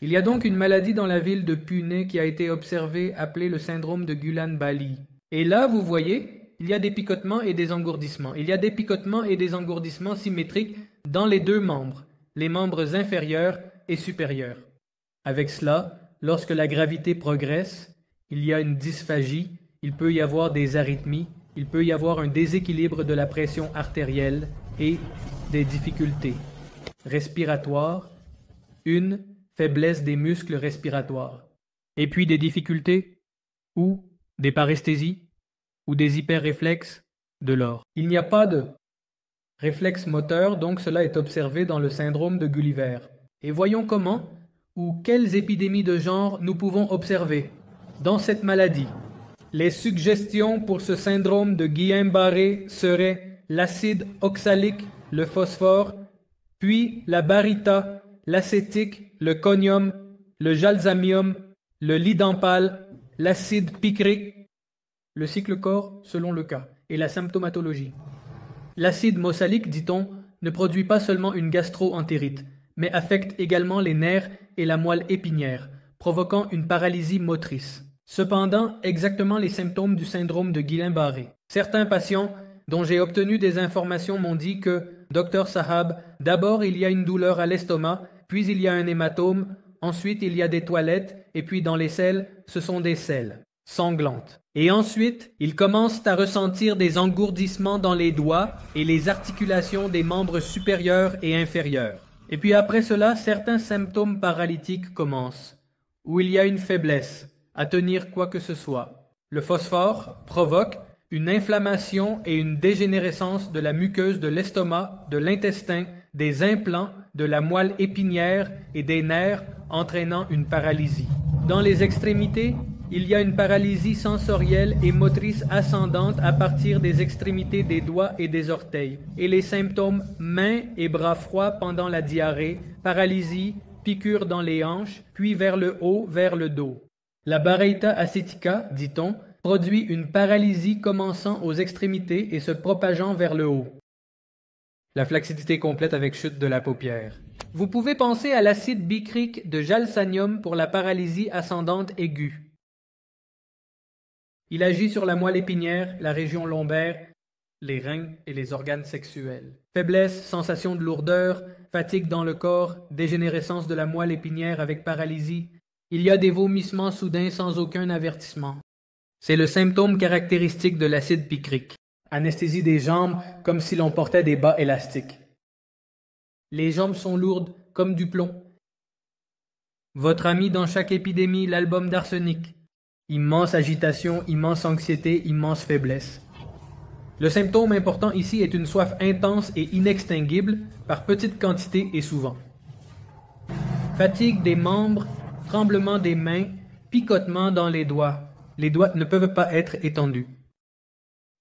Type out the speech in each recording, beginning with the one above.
Il y a donc une maladie dans la ville de Pune qui a été observée appelée le syndrome de Guillain-Barré. Et là, vous voyez, il y a des picotements et des engourdissements. Il y a des picotements et des engourdissements symétriques dans les deux membres, les membres inférieurs et supérieurs. Avec cela, lorsque la gravité progresse, il y a une dysphagie, il peut y avoir des arythmies, il peut y avoir un déséquilibre de la pression artérielle et des difficultés respiratoires, une faiblesse des muscles respiratoires, et puis des difficultés ou des paresthésies ou des hyperréflexes de l'or. Il n'y a pas de réflexe moteur, donc cela est observé dans le syndrome de Gulliver. Et voyons comment ou quelles épidémies de genre nous pouvons observer dans cette maladie. Les suggestions pour ce syndrome de Guillain-Barré seraient l'acide oxalique, le phosphore, puis la baryta, l'acétique, le conium, le jalsamium, le lidampal, l'acide picrique, le cycle corps selon le cas, et la symptomatologie. L'acide mossalique, dit-on, ne produit pas seulement une gastro-entérite, mais affecte également les nerfs et la moelle épinière, provoquant une paralysie motrice. Cependant, exactement les symptômes du syndrome de Guillain-Barré. Certains patients dont j'ai obtenu des informations m'ont dit que Dr Sahab, d'abord il y a une douleur à l'estomac, puis il y a un hématome, ensuite il y a des toilettes, et puis dans les selles, ce sont des selles sanglantes. Et ensuite, ils commencent à ressentir des engourdissements dans les doigts et les articulations des membres supérieurs et inférieurs. Et puis après cela, certains symptômes paralytiques commencent, où il y a une faiblesse à tenir quoi que ce soit. Le phosphore provoque une inflammation et une dégénérescence de la muqueuse de l'estomac, de l'intestin, des implants, de la moelle épinière et des nerfs, entraînant une paralysie. Dans les extrémités, il y a une paralysie sensorielle et motrice ascendante à partir des extrémités des doigts et des orteils, et les symptômes mains et bras froids pendant la diarrhée, paralysie, piqûres dans les hanches, puis vers le haut, vers le dos. La baryta acética, dit-on, produit une paralysie commençant aux extrémités et se propageant vers le haut. La flacidité complète avec chute de la paupière. Vous pouvez penser à l'acide bicrique de jalsanium pour la paralysie ascendante aiguë. Il agit sur la moelle épinière, la région lombaire, les reins et les organes sexuels. Faiblesse, sensation de lourdeur, fatigue dans le corps, dégénérescence de la moelle épinière avec paralysie. Il y a des vomissements soudains sans aucun avertissement. C'est le symptôme caractéristique de l'acide picrique. Anesthésie des jambes comme si l'on portait des bas élastiques. Les jambes sont lourdes comme du plomb. Votre ami dans chaque épidémie, l'album d'arsenic. Immense agitation, immense anxiété, immense faiblesse. Le symptôme important ici est une soif intense et inextinguible par petites quantités et souvent. Fatigue des membres, tremblement des mains, picotement dans les doigts. Les doigts ne peuvent pas être étendus.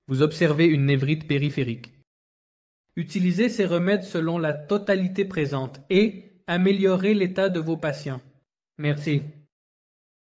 Vous observez une névrite périphérique. Utilisez ces remèdes selon la totalité présente et améliorez l'état de vos patients. Merci.